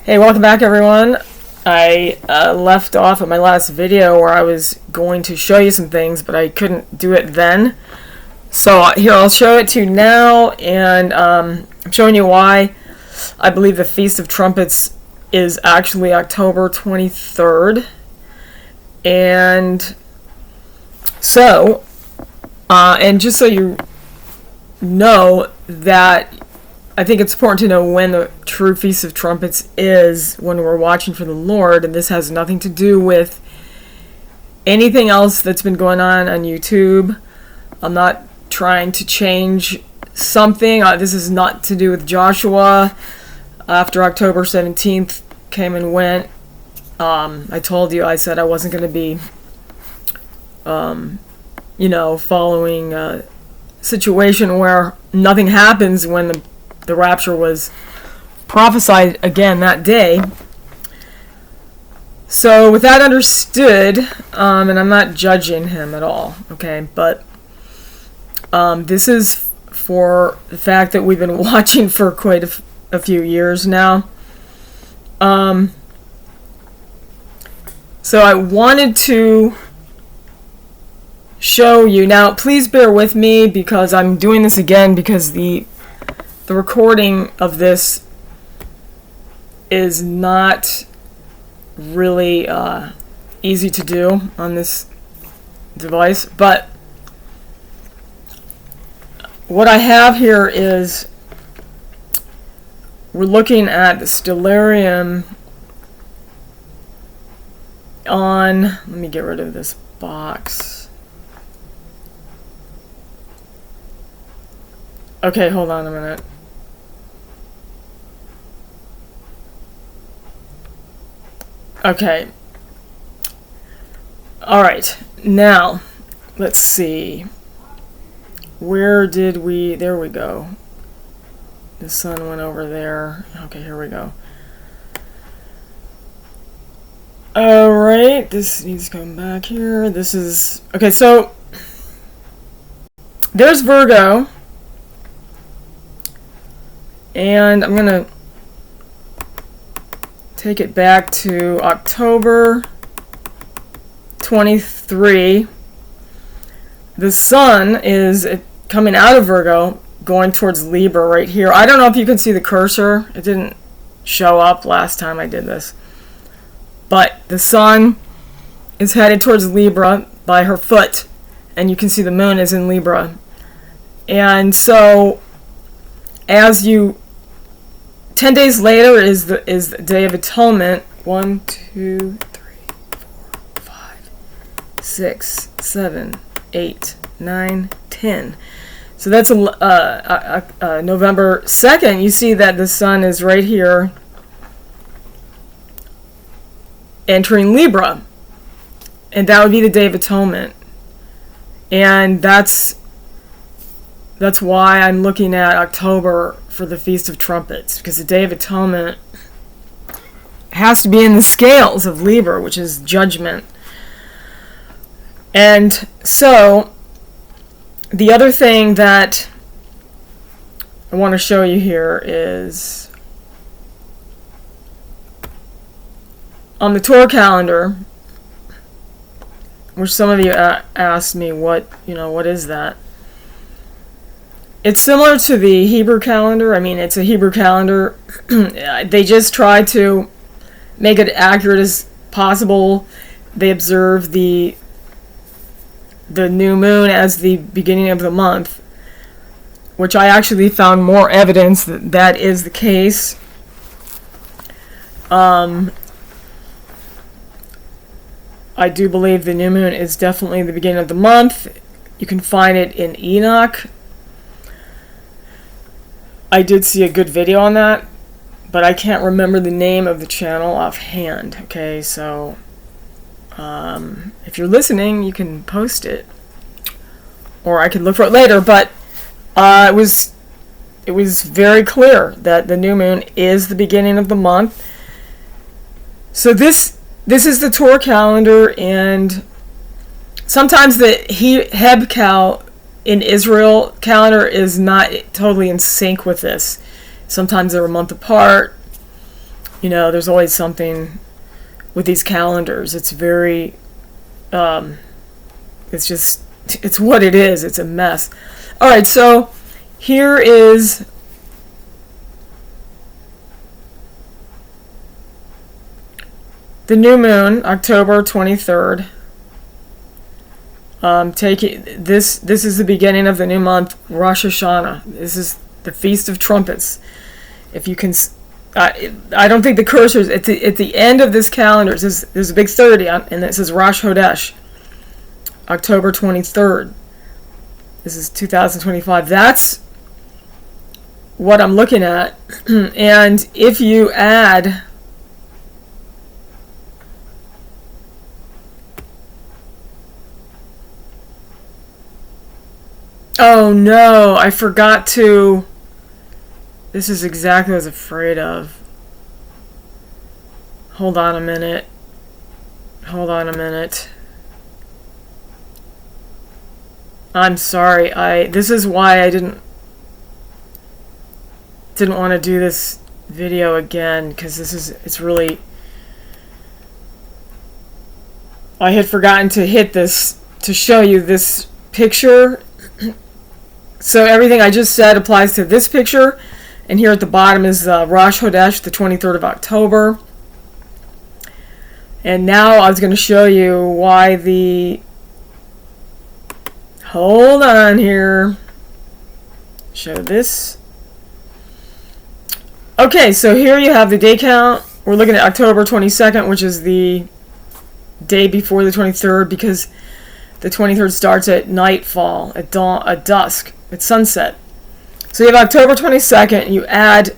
Hey, welcome back everyone. I left off at my last video where I was going to show you some things, but I couldn't do it then. So here, I'll show it to you now, and I'm showing you why I believe the Feast of Trumpets is actually October 23rd. And so, and just so you know that I think it's important to know when the true Feast of Trumpets is when we're watching for the Lord, and this has nothing to do with anything else that's been going on YouTube. I'm not trying to change something. This is not to do with Joshua. After October 17th came and went, I told you, I said I wasn't going to be, following a situation where nothing happens when the rapture was prophesied again that day. So with that understood, and I'm not judging him at all, okay, but this is for the fact that we've been watching for quite a few years now. So I wanted to show you. Now, please bear with me because I'm doing this again because the recording of this is not really easy to do on this device, but what I have here is we're looking at the stellarium on, let me get rid of this box. Okay, hold on a minute. Okay. Alright, now, let's see. Where did we... There we go. The sun went over there. Okay, here we go. Alright, this needs to come back here. This is... Okay, so... There's Virgo. And I'm going to take it back to October 23. The sun is coming out of Virgo, going towards Libra right here. I don't know if you can see the cursor. It didn't show up last time I did this. But the sun is headed towards Libra by her foot, and you can see the moon is in Libra. And so, as you... 10 days later is the Day of Atonement. 1, 2, 3, 4, 5, 6, 7, 8, 9, 10. So that's November 2nd. You see that the sun is right here entering Libra. And that would be the Day of Atonement. And that's why I'm looking at October for the Feast of Trumpets, because the Day of Atonement has to be in the scales of Libra, which is judgment. And so, the other thing that I want to show you here is on the Torah calendar, which some of you asked me, what is that? It's similar to the Hebrew calendar. I mean, it's a Hebrew calendar. They just try to make it accurate as possible. They observe the new moon as the beginning of the month, which I actually found more evidence that that is the case. I do believe the new moon is definitely the beginning of the month. You can find it in Enoch. I did see a good video on that, but I can't remember the name of the channel offhand. Okay, so if you're listening, you can post it, or I could look for it later. But it was very clear that the new moon is the beginning of the month. So this is the Torah calendar, and sometimes the Hebcal in Israel calendar is not totally in sync with this. Sometimes they're a month apart. there's always something with these calendars. It's very, it's what it is. It's a mess. All right, so here is the new moon, October 23rd. This is the beginning of the new month, Rosh Hashanah. This is the Feast of Trumpets. If you can, I don't think the cursor's at the end of this calendar. There's a big 30 on, and it says Rosh Hodesh, October 23rd. This is 2025. That's what I'm looking at. And if you add oh no, I forgot to. This is exactly what I was afraid of. Hold on a minute. I'm sorry. This is why I didn't want to do this video again, because it's really, I had forgotten to hit this to show you this picture. So everything I just said applies to this picture, and here at the bottom is Rosh Hodesh, the 23rd of October. And now I was going to show you why the, hold on here, show this. Okay, so here you have the day count. We're looking at October 22nd, which is the day before the 23rd, because the 23rd starts at nightfall, at dawn, at dusk, at sunset. So you have October 22nd, you add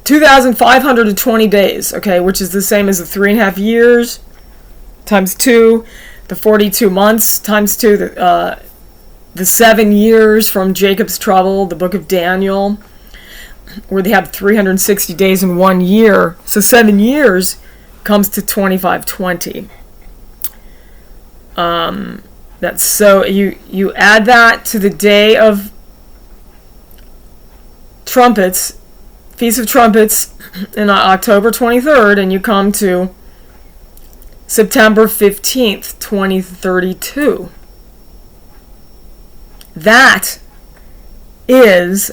2,520 days, okay, which is the same as the 3.5 years, times 2, the 42 months, times 2, the 7 years from Jacob's trouble, the book of Daniel, where they have 360 days in 1 year. So 7 years comes to 2520. That's so you add that to the day of Trumpets, Feast of Trumpets, in October 23rd, and you come to September 15th, 2032. That is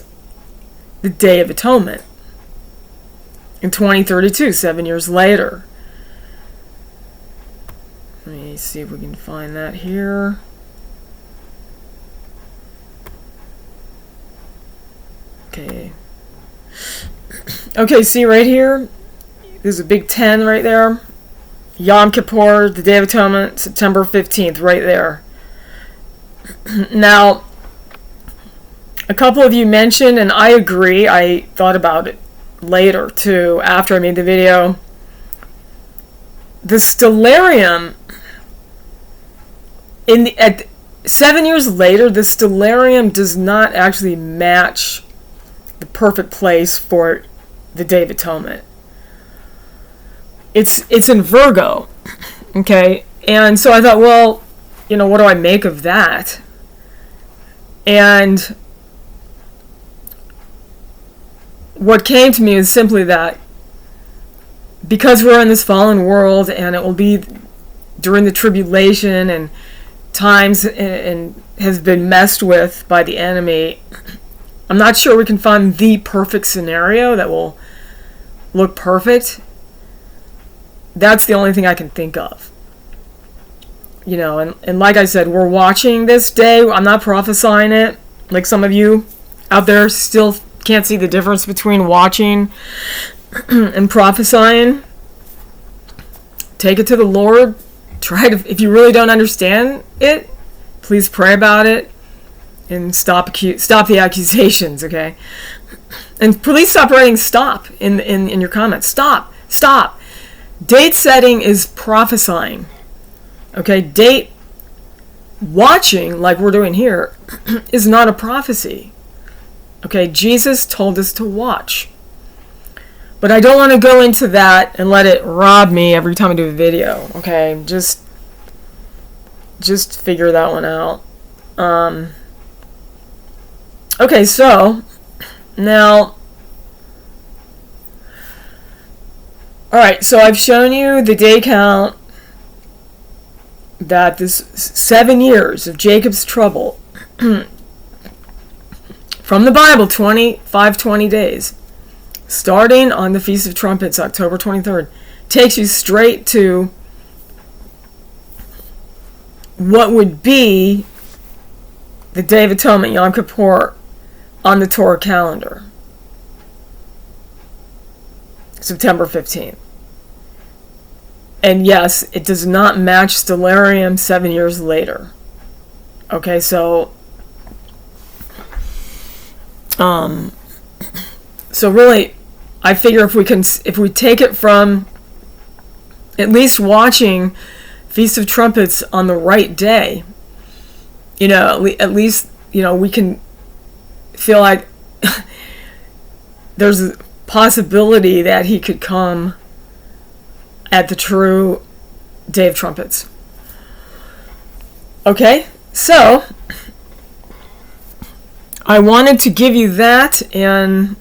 the Day of Atonement in 2032, 7 years later. Let me see if we can find that here. Okay, see right here? There's a big 10 right there. Yom Kippur, the Day of Atonement, September 15th, right there. Now, a couple of you mentioned, and I agree, I thought about it later too, after I made the video. The stellarium, at 7 years later, the stellarium does not actually match the perfect place for the Day of Atonement. It's in Virgo, okay? And so I thought, well, what do I make of that? And what came to me is simply that because we're in this fallen world, and it will be during the tribulation, and times and has been messed with by the enemy, I'm not sure we can find the perfect scenario that will look perfect. That's the only thing I can think of. And like I said, we're watching this day. I'm not prophesying it. Like some of you out there still can't see the difference between watching and prophesying. Take it to the Lord. Try to, if you really don't understand it, please pray about it and stop the accusations, okay? And please stop writing stop in your comments. Stop. Date setting is prophesying. Okay, date watching, like we're doing here, is not a prophecy. Okay, Jesus told us to watch. But I don't want to go into that and let it rob me every time I do a video. Okay, just figure that one out. Okay, so now Alright, so I've shown you the day count that this 7 years of Jacob's trouble from the Bible, 520 days, starting on the Feast of Trumpets, October 23rd, takes you straight to what would be the Day of Atonement, Yom Kippur, on the Torah calendar, September 15th. And yes, it does not match Stellarium 7 years later. Okay, so really, I figure if we take it from at least watching Feast of Trumpets on the right day, at least we can feel like there's a possibility that he could come at the true Day of Trumpets. Okay, so I wanted to give you that, and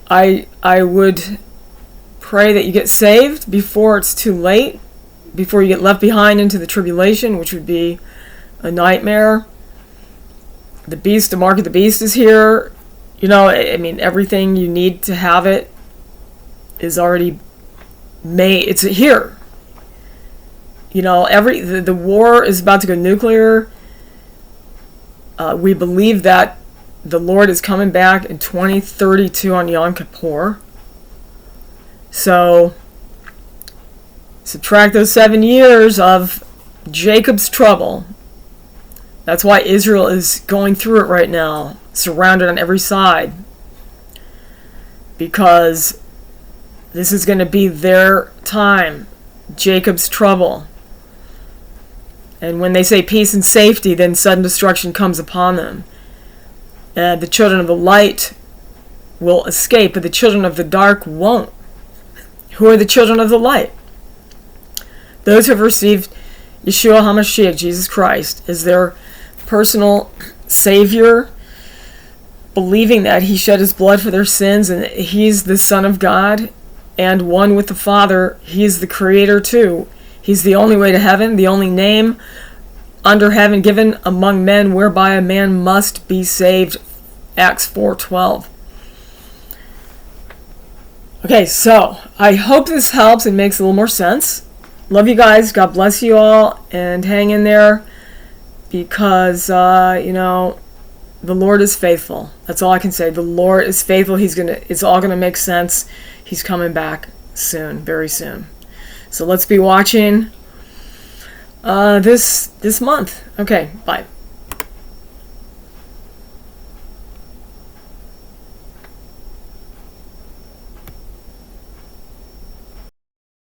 I would pray that you get saved before it's too late, before you get left behind into the tribulation, which would be a nightmare. The mark of the beast is here. Everything you need to have it is already made. It's here. The war is about to go nuclear. We believe that the Lord is coming back in 2032 on Yom Kippur. So subtract those 7 years of Jacob's trouble. That's why Israel is going through it right now, surrounded on every side. Because this is going to be their time, Jacob's trouble. And when they say peace and safety, then sudden destruction comes upon them. The children of the light will escape, but the children of the dark won't. Who are the children of the light? Those who have received Yeshua HaMashiach, Jesus Christ, as their personal Savior, believing that He shed His blood for their sins and He's the Son of God and one with the Father. He's the Creator too. He's the only way to heaven, the only name under heaven given among men whereby a man must be saved. Acts 4:12. Okay, so I hope this helps and makes a little more sense. Love you guys. God bless you all, and hang in there, because the Lord is faithful. That's all I can say. The Lord is faithful. It's all gonna make sense. He's coming back soon, very soon. So let's be watching this month. Okay, bye.